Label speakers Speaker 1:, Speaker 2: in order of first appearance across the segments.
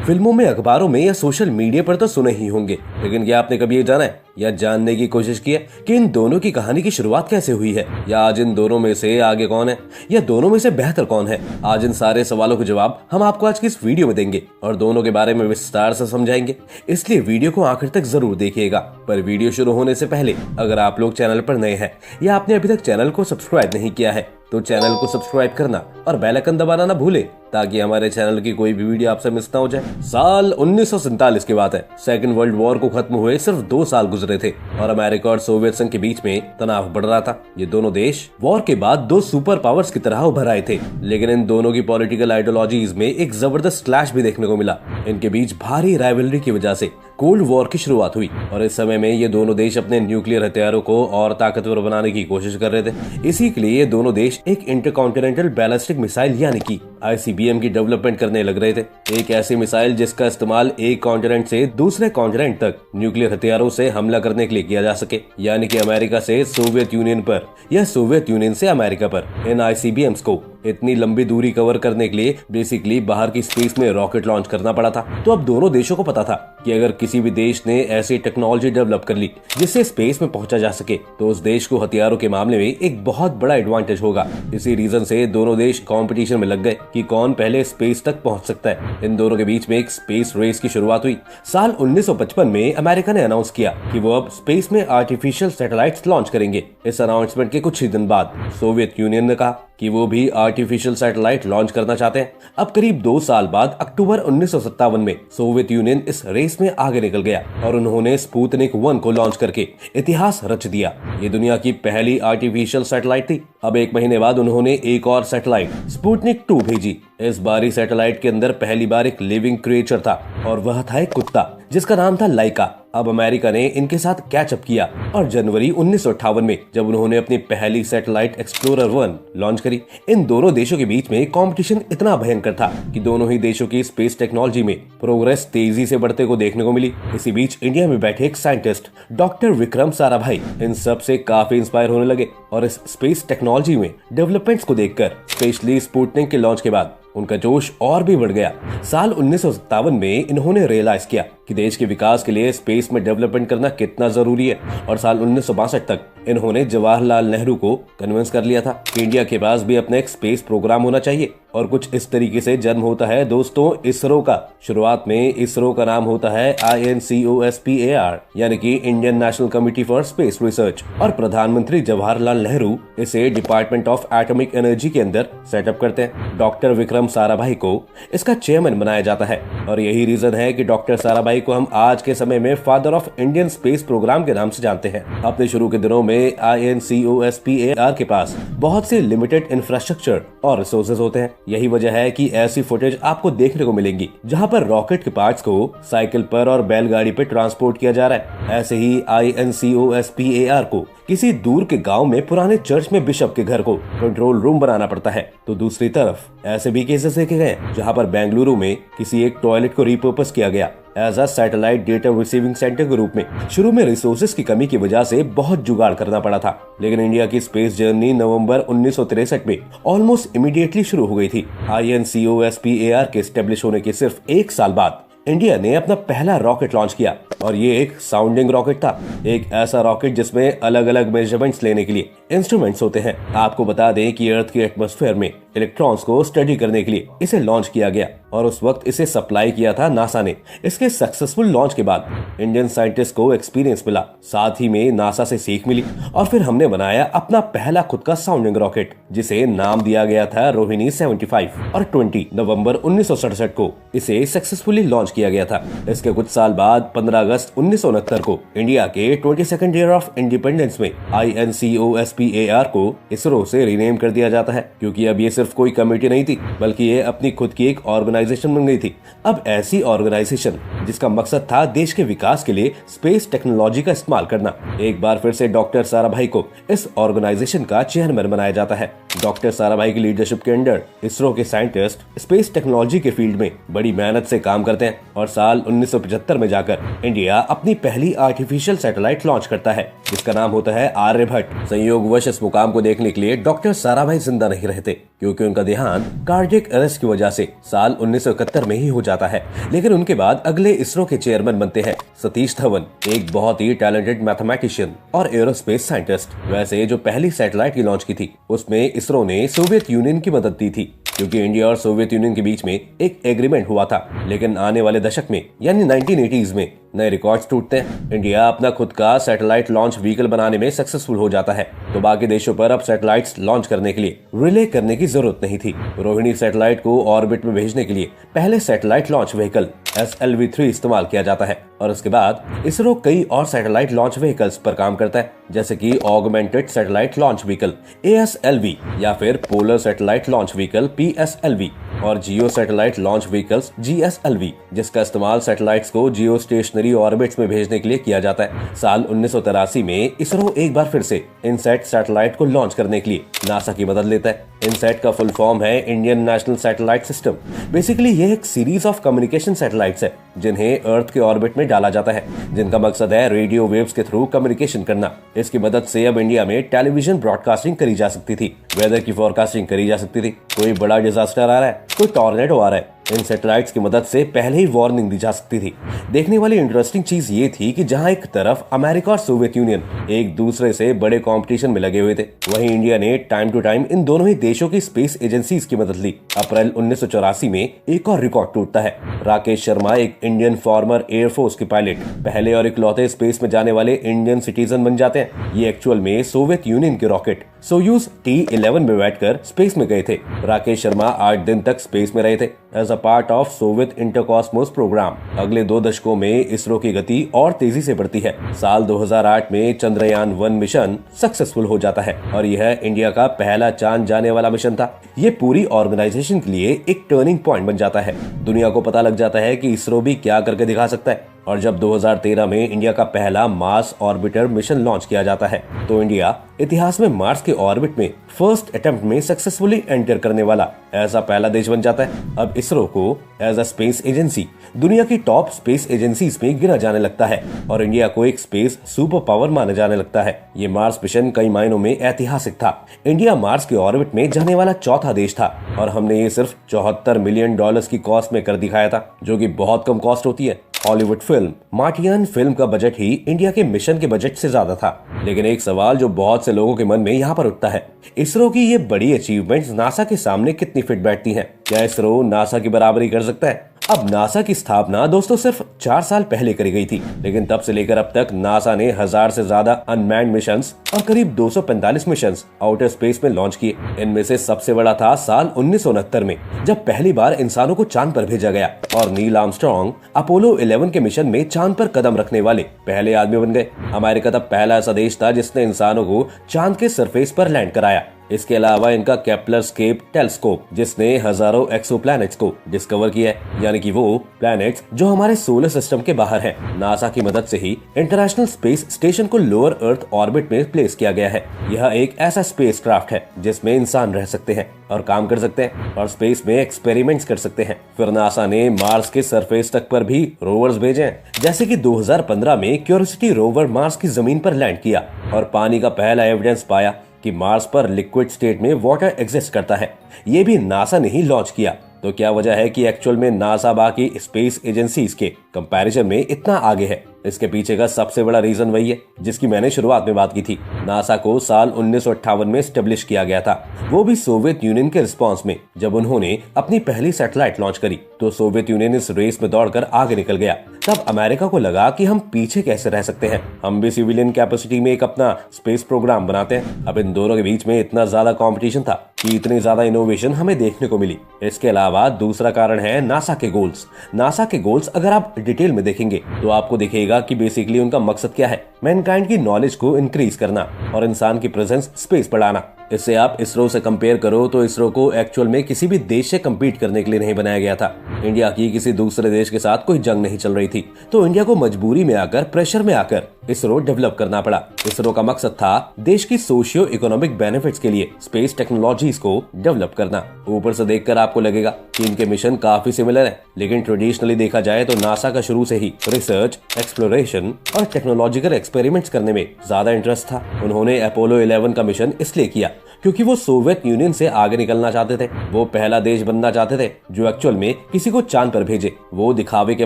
Speaker 1: फिल्मों में, अखबारों में या सोशल मीडिया पर तो सुने ही होंगे, लेकिन क्या आपने कभी ये जाना है या जानने की कोशिश की है कि इन दोनों की कहानी की शुरुआत कैसे हुई है, या आज इन दोनों में से आगे कौन है, या दोनों में से बेहतर कौन है? आज इन सारे सवालों के जवाब हम आपको आज की इस वीडियो में देंगे और दोनों के बारे में विस्तार से समझाएंगे, इसलिए वीडियो को आखिर तक जरूर देखिएगा। पर वीडियो शुरू होने से पहले अगर आप लोग चैनल पर नए हैं या आपने अभी तक चैनल को सब्सक्राइब नहीं किया है तो चैनल को सब्सक्राइब करना और बेल आइकन दबाना ना भूले, ताकि हमारे चैनल की कोई भी वीडियो आपसे मिस ना हो जाए। साल 1947 की बात है। सेकंड वर्ल्ड वॉर को खत्म हुए सिर्फ 2 साल गुजरे थे और अमेरिका और सोवियत संघ के बीच में तनाव बढ़ रहा था। ये दोनों देश वॉर के बाद 2 सुपर पावर्स की तरह उभर आए थे, लेकिन इन दोनों की पॉलिटिकल आइडियोलॉजीज में एक जबरदस्त क्लैश भी देखने को मिला। इनके बीच भारी राइवलरी की वजह से कोल्ड वॉर की शुरुआत हुई और इस समय में ये दोनों देश अपने न्यूक्लियर हथियारों को और ताकतवर बनाने की कोशिश कर रहे थे। इसी के लिए ये दोनों देश एक इंटरकॉन्टिनेंटल बैलिस्टिक मिसाइल यानी कि ICBM की डेवलपमेंट करने लग रहे थे। एक ऐसी मिसाइल जिसका इस्तेमाल एक कॉन्टिनेंट से दूसरे कॉन्टिनेंट तक न्यूक्लियर हथियारों से हमला करने के लिए किया जा सके, यानी कि अमेरिका से सोवियत यूनियन पर या सोवियत यूनियन से अमेरिका पर। इन ICBMs को इतनी लंबी दूरी कवर करने के लिए बेसिकली बाहर की स्पेस में रॉकेट लॉन्च करना पड़ा था। तो अब दोनों देशों को पता था कि अगर किसी भी देश ने ऐसी टेक्नोलॉजी डेवलप कर ली जिससे स्पेस में पहुंचा जा सके तो उस देश को हथियारों के मामले में एक बहुत बड़ा एडवांटेज होगा। इसी रीजन से दोनों देश कंपटीशन में लग गए कि कौन पहले स्पेस तक पहुंच सकता है। इन दोनों के बीच में एक स्पेस रेस की शुरुआत हुई। साल 1955 में अमेरिका ने अनाउंस किया कि वो अब स्पेस में आर्टिफिशियल सैटेलाइट्स लॉन्च करेंगे। इस अनाउंसमेंट के कुछ ही दिन बाद सोवियत यूनियन ने कहा कि वो भी आर्टिफिशियल सैटेलाइट लॉन्च करना चाहते हैं। अब करीब 2 साल बाद अक्टूबर 1957 में सोवियत यूनियन इस रेस में आगे निकल गया और उन्होंने स्पुतनिक 1 को लॉन्च करके इतिहास रच दिया। ये दुनिया की पहली आर्टिफिशियल सैटेलाइट थी। अब 1 महीने बाद उन्होंने एक और सैटेलाइट स्पुतनिक 2 भेजी। इस बारी सैटेलाइट के अंदर पहली बार एक लिविंग क्रिएचर था और वह था एक कुत्ता जिसका नाम था लाइका। अब अमेरिका ने इनके साथ कैचअप किया और जनवरी 1958 में जब उन्होंने अपनी पहली सैटेलाइट एक्सप्लोरर 1 लॉन्च करी। इन दोनों देशों के बीच में कंपटीशन इतना भयंकर था कि दोनों ही देशों की स्पेस टेक्नोलॉजी में प्रोग्रेस तेजी से बढ़ते को देखने को मिली। इसी बीच इंडिया में बैठे एक साइंटिस्ट डॉक्टर विक्रम साराभाई इन सब से काफी इंस्पायर होने लगे और इस स्पेस टेक्नोलॉजी में डेवलपमेंट्स को देखकर, स्पेशली स्पुतनिक के लॉन्च के बाद, उनका जोश और भी बढ़ गया। साल 1957 में इन्होंने रियलाइज किया कि देश के विकास के लिए स्पेस में डेवलपमेंट करना कितना जरूरी है और साल 1962 तक इन्होंने जवाहरलाल नेहरू को कन्विंस कर लिया था कि इंडिया के पास भी अपना एक स्पेस प्रोग्राम होना चाहिए। और कुछ इस तरीके से जन्म होता है दोस्तों इसरो का। शुरुआत में इसरो का नाम होता है INCOSPAR यानी कि Indian national committee for space research, और प्रधानमंत्री जवाहरलाल नेहरू इसे डिपार्टमेंट ऑफ एटॉमिक एनर्जी के अंदर सेटअप करते हैं। डॉक्टर विक्रम साराभाई को इसका चेयरमैन बनाया जाता है और यही रीजन है कि डॉक्टर साराभाई को हम आज के समय में father of Indian space programme के नाम से जानते हैं। अपने शुरू के दिनों में INCOSPAR के पास बहुत से लिमिटेड इंफ्रास्ट्रक्चर और रिसोर्सेज होते हैं। यही वजह है कि ऐसी फुटेज आपको देखने को मिलेंगी जहां पर रॉकेट के पार्ट्स को साइकिल पर और बैलगाड़ी पर ट्रांसपोर्ट किया जा रहा है। ऐसे ही INCOSPAR को किसी दूर के गांव में पुराने चर्च में बिशप के घर को कंट्रोल रूम बनाना पड़ता है। तो दूसरी तरफ ऐसे भी केसेस देखे गए जहां पर बेंगलुरु में किसी एक टॉयलेट को रिपर्पस किया गया as a satellite data receiving centre के रूप में। शुरू में रिसोर्सेज की कमी की वजह से बहुत जुगाड़ करना पड़ा था, लेकिन इंडिया की स्पेस जर्नी नवंबर 1963 में ऑलमोस्ट इमीडिएटली शुरू हो गई थी। INCOSPAR के एस्टेब्लिश होने के सिर्फ 1 साल बाद इंडिया ने अपना पहला रॉकेट लॉन्च किया और ये एक साउंडिंग रॉकेट था। एक ऐसा रॉकेट जिसमें अलग अलग मेजरमेंट्स लेने के लिए इंस्ट्रूमेंट्स होते हैं। आपको बता दें कि अर्थ के एटमॉस्फेयर में इलेक्ट्रॉन्स को स्टडी करने के लिए इसे लॉन्च किया गया और उस वक्त इसे सप्लाई किया था नासा ने। इसके सक्सेसफुल लॉन्च के बाद इंडियन साइंटिस्ट को एक्सपीरियंस मिला, साथ ही में नासा से सीख मिली और फिर हमने बनाया अपना पहला खुद का साउंडिंग रॉकेट जिसे नाम दिया गया था रोहिणी 75 और 20 नवंबर 1967 को इसे सक्सेसफुली लॉन्च किया गया था। इसके कुछ साल बाद 15 अगस्त 1969 को इंडिया के 22nd ईयर ऑफ इंडिपेंडेंस में INCOSPAR को इसरो से रीनेम कर दिया जाता है, क्योंकि अब ये सिर्फ कोई कमेटी नहीं थी बल्कि ये अपनी खुद की एक ऑर्गेनाइजेशन बन गई थी। अब ऐसी ऑर्गेनाइजेशन जिसका मकसद था देश के विकास के लिए स्पेस टेक्नोलॉजी का इस्तेमाल करना। एक बार फिर से डॉक्टर साराभाई को इस ऑर्गेनाइजेशन का चेयरमैन बनाया जाता है। डॉक्टर साराभाई की लीडरशिप के अंडर इसरो के साइंटिस्ट स्पेस टेक्नोलॉजी के फील्ड में बड़ी मेहनत से काम करते हैं और साल 1975 में जाकर इंडिया अपनी पहली आर्टिफिशियल सैटेलाइट लॉन्च करता है, जिसका नाम होता है आर्यभट्ट। संयोगवश इस मुकाम को देखने के लिए डॉक्टर साराभाई जिंदा नहीं रहते, क्योंकि उनका देहांत कार्डियक अरेस्ट की वजह से साल 1971 में ही हो जाता है। लेकिन उनके बाद अगले इसरो के चेयरमैन बनते हैं सतीश धवन, एक बहुत ही टैलेंटेड मैथमेटिशियन और एरोस्पेस साइंटिस्ट। वैसे जो पहली सैटेलाइट की लॉन्च की थी उसमें इसरो ने सोवियत यूनियन की मदद दी थी, क्योंकि इंडिया और सोवियत यूनियन के बीच में एक एग्रीमेंट हुआ था। लेकिन आने वाले दशक में यानी 1980s में नए रिकॉर्ड्स टूटते हैं। इंडिया अपना खुद का सैटेलाइट लॉन्च व्हीकल बनाने में सक्सेसफुल हो जाता है, तो बाकी देशों पर अब सैटेलाइट्स लॉन्च करने के लिए रिले करने की जरूरत नहीं थी। रोहिणी सैटेलाइट को ऑर्बिट में भेजने के लिए पहले सैटेलाइट लॉन्च व्हीकल SLV-3 इस्तेमाल किया जाता है और उसके बाद इसरो कई और सैटेलाइट लॉन्च व्हीकल्स पर काम करता है, जैसे कि augmented satellite launch vehicle ASLV या फिर polar satellite launch vehicle PSLV और जियो सैटेलाइट लॉन्च व्हीकल्स GSLV, जिसका इस्तेमाल सैटेलाइट्स को जियो स्टेशनरी ऑर्बिट्स में भेजने के लिए किया जाता है। साल 1983 में इसरो एक बार फिर से इनसैट सैटेलाइट को लॉन्च करने के लिए नासा की मदद लेता है। इनसैट का फुल फॉर्म है Indian national satellite system. Basically ये एक सीरीज ऑफ कम्युनिकेशन सैटेलाइट्स है जिन्हें अर्थ के ऑर्बिट में डाला जाता है, जिनका मकसद है रेडियो वेव्स के थ्रू कम्युनिकेशन करना। इसकी मदद से अब इंडिया में टेलीविजन ब्रॉडकास्टिंग करी जा सकती थी, वेदर की फोरकास्टिंग करी जा सकती थी, कोई बड़ा डिजास्टर आ रहा है, कोई टॉर्नेडो आ रहा है, इन सैटेलाइट्स की मदद से पहले ही वार्निंग दी जा सकती थी। देखने वाली इंटरेस्टिंग चीज ये थी कि जहां एक तरफ अमेरिका और सोवियत यूनियन एक दूसरे से बड़े कंपटीशन में लगे हुए थे, वहीं इंडिया ने टाइम टू टाइम इन दोनों ही देशों की स्पेस एजेंसीज की मदद ली। अप्रैल 1984 में एक और रिकॉर्ड टूटता है। राकेश शर्मा, एक इंडियन फॉर्मर एयरफोर्स के पायलट, पहले और इकलौते स्पेस में जाने वाले इंडियन सिटीजन बन जाते हैं। ये एक्चुअल में सोवियत यूनियन के रॉकेट सोयूज T-11 में बैठकर स्पेस में गए थे। राकेश शर्मा 8 दिन तक स्पेस में रहे थे as a part of Soviet Intercosmos program. अगले 2 दशकों में इसरो की गति और तेजी से बढ़ती है। साल 2008 में चंद्रयान 1 मिशन सक्सेसफुल हो जाता है और यह इंडिया का पहला चांद जाने वाला मिशन था। ये पूरी ऑर्गेनाइजेशन के लिए एक टर्निंग पॉइंट बन जाता है। दुनिया को पता लग जाता है कि इसरो भी क्या करके दिखा सकता है। और जब 2013 में इंडिया का पहला मार्स ऑर्बिटर मिशन लॉन्च किया जाता है, तो इंडिया इतिहास में मार्स के ऑर्बिट में फर्स्ट अटेम्प्ट में सक्सेसफुली एंटर करने वाला ऐसा पहला देश बन जाता है। अब इसरो को एज अ स्पेस एजेंसी दुनिया की टॉप स्पेस एजेंसीज में गिना जाने लगता है और इंडिया को एक स्पेस सुपर पावर माना जाने लगता है। ये मार्स मिशन कई मायनों में ऐतिहासिक था। इंडिया मार्स के ऑर्बिट में जाने वाला चौथा देश था और हमने ये सिर्फ $74 मिलियन की कॉस्ट में कर दिखाया था, जो कि बहुत कम कॉस्ट होती है। हॉलीवुड फिल्म मार्टियन फिल्म का बजट ही इंडिया के मिशन के बजट से ज्यादा था। लेकिन एक सवाल जो बहुत से लोगों के मन में यहाँ पर उठता है, इसरो की ये बड़ी अचीवमेंट्स नासा के सामने कितनी फिट बैठती हैं? क्या इसरो नासा की बराबरी कर सकता है? अब नासा की स्थापना दोस्तों सिर्फ 4 साल पहले करी गई थी, लेकिन तब से लेकर अब तक नासा ने 1000 से ज्यादा अनमैन्ड मिशंस और करीब 245 मिशंस आउटर स्पेस में लॉन्च किए। इनमें से सबसे बड़ा था साल 1969 में, जब पहली बार इंसानों को चांद पर भेजा गया और नील आर्मस्ट्रॉन्ग अपोलो 11 के मिशन में चांद पर कदम रखने वाले पहले आदमी बन गए। अमेरिका तब पहला ऐसा देश था जिसने इंसानों को चांद के सरफेस पर लैंड कराया। इसके अलावा इनका केपलर स्केप टेलीस्कोप, जिसने हजारों एक्सोप्लैनेट्स को डिस्कवर किया है, यानी कि वो प्लैनेट्स जो हमारे सोलर सिस्टम के बाहर हैं। नासा की मदद से ही इंटरनेशनल स्पेस स्टेशन को लोअर अर्थ ऑर्बिट में प्लेस किया गया है। यह एक ऐसा स्पेस क्राफ्ट है जिसमें इंसान रह सकते हैं और काम कर सकते हैं और स्पेस में एक्सपेरिमेंट्स कर सकते हैं। फिर नासा ने मार्स के सरफेस तक पर भी रोवर्स भेजे हैं, जैसे कि 2015 में क्यूरियोसिटी रोवर मार्स की जमीन पर लैंड किया और पानी का पहला एविडेंस पाया कि मार्स पर लिक्विड स्टेट में वाटर एग्जिस्ट करता है। ये भी नासा ने ही लॉन्च किया। तो क्या वजह है कि एक्चुअल में नासा बाकी स्पेस एजेंसीज के कंपैरिजन में इतना आगे है? इसके पीछे का सबसे बड़ा रीजन वही है जिसकी मैंने शुरुआत में बात की थी। नासा को साल 1958 में स्टेब्लिश किया गया था, वो भी सोवियत यूनियन के रिस्पांस में। जब उन्होंने अपनी पहली सैटेलाइट लॉन्च करी तो सोवियत यूनियन इस रेस में दौड़कर आगे निकल गया। तब अमेरिका को लगा कि हम पीछे कैसे रह सकते हैं, हम भी सिविलियन कैपेसिटी में एक अपना स्पेस प्रोग्राम बनाते हैं। अब इन दोनों के बीच में इतना ज्यादा कंपटीशन था कि इतनी ज्यादा इनोवेशन हमें देखने को मिली। इसके अलावा दूसरा कारण है नासा के गोल्स। नासा के गोल्स अगर आप डिटेल में देखेंगे तो आपको दिखेगा कि बेसिकली उनका मकसद क्या है, मैनकाइंड की नॉलेज को इंक्रीज करना और इंसान की प्रेजेंस स्पेस बढ़ाना। इससे आप इसरो से कंपेयर करो तो इसरो को एक्चुअल में किसी भी देश से कम्पीट करने के लिए नहीं बनाया गया था। इंडिया की किसी दूसरे देश के साथ कोई जंग नहीं चल रही थी, तो इंडिया को मजबूरी में आकर, प्रेशर में आकर इसरो डेवलप करना पड़ा। इसरो का मकसद था देश की सोशियो इकोनॉमिक बेनिफिट्स के लिए स्पेस टेक्नोलॉजीज को डेवलप करना। ऊपर से देखकर आपको लगेगा कि इनके मिशन काफी सिमिलर हैं, लेकिन ट्रेडिशनली देखा जाए तो नासा का शुरू से ही रिसर्च, एक्सप्लोरेशन और टेक्नोलॉजिकल एक्सपेरिमेंट्स करने में ज्यादा इंटरेस्ट था। उन्होंने अपोलो 11 का मिशन इसलिए किया क्योंकि वो सोवियत यूनियन से आगे निकलना चाहते थे। वो पहला देश बनना चाहते थे जो एक्चुअल में किसी को चांद पर भेजे। वो दिखावे के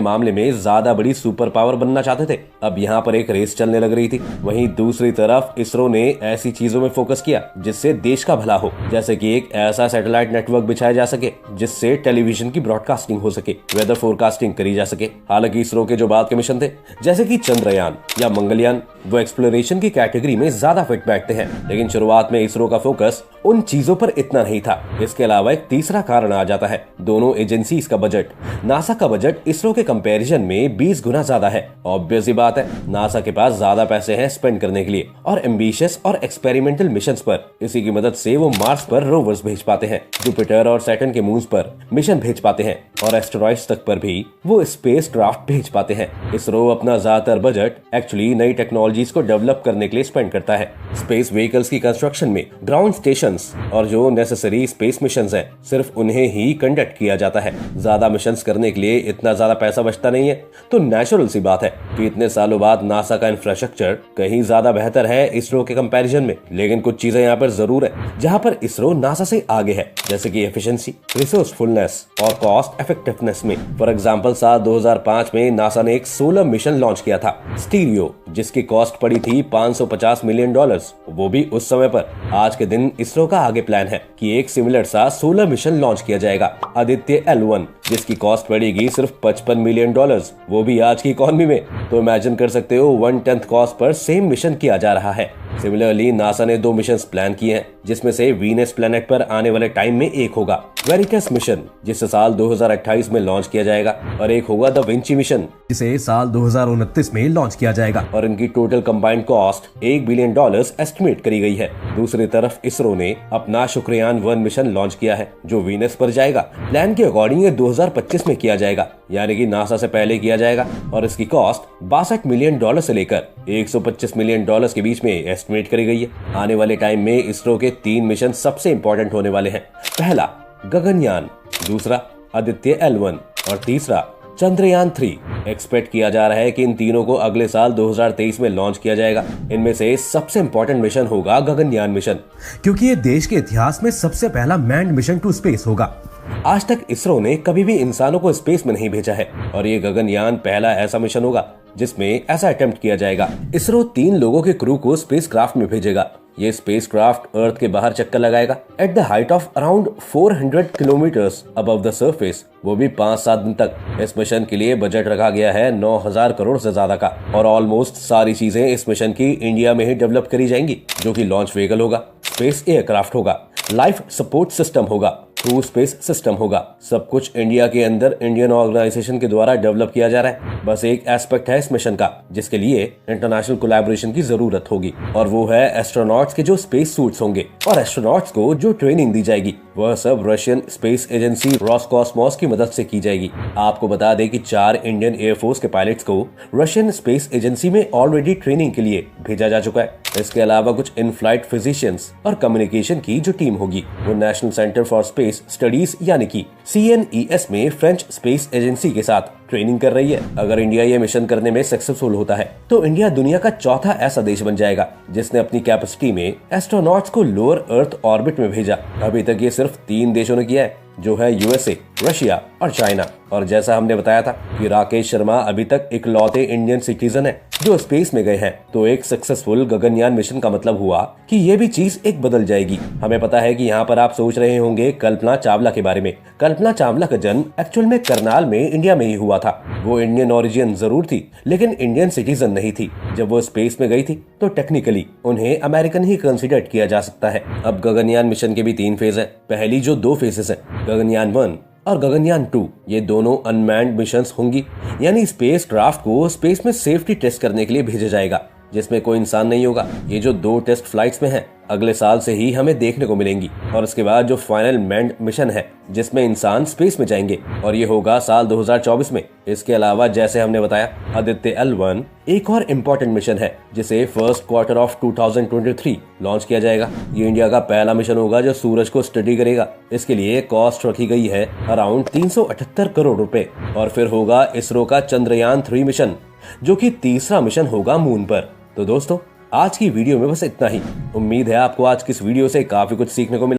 Speaker 1: मामले में ज्यादा बड़ी सुपर पावर बनना चाहते थे। अब यहाँ पर एक रेस चलने लग रही थी। वहीं दूसरी तरफ इसरो ने ऐसी चीजों में फोकस किया जिससे देश का भला हो, जैसे कि एक ऐसा सैटेलाइट नेटवर्क बिछाया जा सके जिससे टेलीविजन की ब्रॉडकास्टिंग हो सके, वेदर फोरकास्टिंग करी जा सके। हालांकि इसरो के जो बाद के मिशन थे जैसे कि चंद्रयान या मंगलयान, वो एक्सप्लोरेशन की कैटेगरी में ज्यादा फिट बैठते हैं, लेकिन शुरुआत में इसरो का फोकस उन चीजों पर इतना नहीं था। इसके अलावा एक तीसरा कारण आ जाता है, दोनों एजेंसीज का बजट। नासा का बजट इसरो के कंपैरिजन में 20 गुना ज्यादा है। ऑब्वियस ही बात है, नासा के पास ज्यादा पैसे हैं स्पेंड करने के लिए और एम्बिशियस और एक्सपेरिमेंटल मिशंस पर। इसी की मदद से वो मार्स पर रोवर्स भेज पाते हैं, जुपिटर और सैटर्न के मून्स पर मिशन भेज पाते हैं और एस्टेरॉइड्स तक पर भी वो स्पेस क्राफ्ट भेज पाते हैं। इसरो अपना ज्यादातर बजट एक्चुअली नई टेक्नोलॉजीज को डेवलप करने के लिए स्पेंड करता है। स्पेस व्हीकल्स की कंस्ट्रक्शन में ग्राउंड स्टेशंस और जो नेसेसरी स्पेस मिशंस हैं, सिर्फ उन्हें ही कंडक्ट किया जाता है। ज्यादा मिशंस करने के लिए इतना ज्यादा पैसा बचता नहीं है, तो नेचुरल सी बात है कि इतने सालों बाद नासा का इंफ्रास्ट्रक्चर कहीं ज्यादा बेहतर है इसरो के कंपैरिजन में। लेकिन कुछ चीजें यहाँ पर जरूर है जहाँ पर इसरो नासा से आगे है, जैसे कि एफिशिएंसी, रिसोर्सफुलनेस और कॉस्ट इफेक्टिवनेस में। फॉर एग्जांपल साल 2005 में नासा ने एक सोलर मिशन लॉन्च किया था, स्टीरियो, जिसकी कॉस्ट पड़ी थी $550 मिलियन। वो भी उस समय पर। आज के दिन इसरो का आगे प्लान है कि एक सिमिलर सा सोलर मिशन लॉन्च किया जाएगा, आदित्य L1, जिसकी कॉस्ट पड़ेगी सिर्फ $55 मिलियन, वो भी आज की इकोनॉमी में। तो इमेजिन कर सकते हो 1/10 कॉस्ट पर सेम मिशन किया जा रहा है। सिमिलरली नासा ने 2 मिशन प्लान किए हैं, जिसमें से वीनस प्लेनेट पर आने वाले टाइम में एक होगा वेरिटस मिशन, जिसे साल 2028 में लॉन्च किया जाएगा, और एक होगा द विंची मिशन, जिसे साल 2029 में लॉन्च किया जाएगा। और इनकी total combined cost $1 billion estimate करी गई है। दूसरी तरफ इसरो ने अपना शुक्रयान 1 मिशन लॉन्च किया है, जो वीनस पर जाएगा। प्लान के अकॉर्डिंग ये 2025 में किया जाएगा, यानी कि नासा से पहले किया जाएगा, और इसकी कॉस्ट $62 मिलियन से लेकर $125 मिलियन के बीच में एस्टिमेट करी गई है। आने वाले टाइम में इसरो के 3 मिशन सबसे इंपॉर्टेंट होने वाले हैं। पहला गगनयान, दूसरा आदित्य L1 और तीसरा चंद्रयान 3। एक्सपेक्ट किया जा रहा है कि इन तीनों को अगले साल 2023 में लॉन्च किया जाएगा। इनमें से सबसे इंपॉर्टेंट मिशन होगा गगनयान मिशन, क्योंकि ये देश के इतिहास में सबसे पहला मैन्ड मिशन टू स्पेस होगा। आज तक इसरो ने कभी भी इंसानों को स्पेस में नहीं भेजा है, और ये गगनयान पहला ऐसा मिशन होगा जिसमें ऐसा अटेम्प्ट किया जाएगा। इसरो 3 लोगों के क्रू को स्पेस क्राफ्ट में भेजेगा। ये स्पेस क्राफ्ट अर्थ के बाहर चक्कर लगाएगा at the height of around 400 kilometres above the surface, वो भी 5-7 दिन तक। इस मिशन के लिए बजट रखा गया है 9,000 करोड़ से ज्यादा का, और ऑलमोस्ट सारी चीजें इस मिशन की इंडिया में ही डेवलप करी जाएंगी, जो कि लॉन्च व्हीकल होगा, स्पेस एयरक्राफ्ट होगा, लाइफ सपोर्ट सिस्टम होगा, क्रू स्पेस सिस्टम होगा। सब कुछ इंडिया के अंदर इंडियन ऑर्गेनाइजेशन के द्वारा डेवलप किया जा रहा है। बस एक एस्पेक्ट है इस मिशन का जिसके लिए इंटरनेशनल कोलैबोरेशन की जरूरत होगी, और वो है एस्ट्रोनॉट्स के जो स्पेस सूट्स होंगे और एस्ट्रोनॉट्स को जो ट्रेनिंग दी जाएगी, वह सब रशियन स्पेस एजेंसी रोसकॉस्मोस की मदद से की जाएगी। आपको बता दें कि 4 इंडियन एयरफोर्स के पायलट्स को रशियन स्पेस एजेंसी में ऑलरेडी ट्रेनिंग के लिए भेजा जा चुका है। इसके अलावा कुछ इन फ्लाइट फिजिशियंस और कम्युनिकेशन की जो टीम होगी, वो national centre for space studies यानी कि CNES में फ्रेंच स्पेस एजेंसी के साथ ट्रेनिंग कर रही है। अगर इंडिया ये मिशन करने में सक्सेसफुल होता है तो इंडिया दुनिया का चौथा ऐसा देश बन जाएगा जिसने अपनी कैपेसिटी में एस्ट्रोनॉट्स को लोअर अर्थ ऑर्बिट में भेजा। अभी तक ये सिर्फ 3 देशों ने किया है, जो है USA, रशिया और चाइना। और जैसा हमने बताया था कि राकेश शर्मा अभी तक इकलौते इंडियन सिटीजन है जो स्पेस में गए हैं, तो एक सक्सेसफुल गगनयान मिशन का मतलब हुआ कि ये भी चीज एक बदल जाएगी। हमें पता है कि यहाँ पर आप सोच रहे होंगे कल्पना चावला के बारे में। कल्पना चावला का जन्म एक्चुअल में करनाल में इंडिया में ही हुआ था। वो इंडियन ओरिजिन जरूर थी, लेकिन इंडियन सिटीजन नहीं थी। जब वो स्पेस में गई थी तो टेक्निकली उन्हें अमेरिकन ही कंसिडर किया जा सकता है। अब गगनयान मिशन के भी 3 फेज है। पहली जो 2 फेजेस है, गगनयान 1 और गगनयान 2, ये दोनों अनमैन्ड मिशंस होंगी, यानी स्पेस क्राफ्ट को स्पेस में सेफ्टी टेस्ट करने के लिए भेजा जाएगा। जिसमें कोई इंसान नहीं होगा। ये जो 2 टेस्ट फ्लाइट्स में हैं, अगले साल से ही हमें देखने को मिलेंगी। और उसके बाद जो फाइनल मैंड मिशन है जिसमें इंसान स्पेस में जाएंगे, और ये होगा साल 2024 में। इसके अलावा जैसे हमने बताया, आदित्य L1 एक और इम्पोर्टेंट मिशन है जिसे फर्स्ट क्वार्टर ऑफ 2023 लॉन्च किया जाएगा। ये इंडिया का पहला मिशन होगा जो सूरज को स्टडी करेगा। इसके लिए कॉस्ट रखी गई है अराउंड 378 करोड़ रुपए। और फिर होगा इसरो का चंद्रयान 3 मिशन, जो कि तीसरा मिशन होगा मून पर। तो दोस्तों, आज की वीडियो में बस इतना ही। उम्मीद है आपको आज की इस वीडियो से काफी कुछ सीखने को मिला।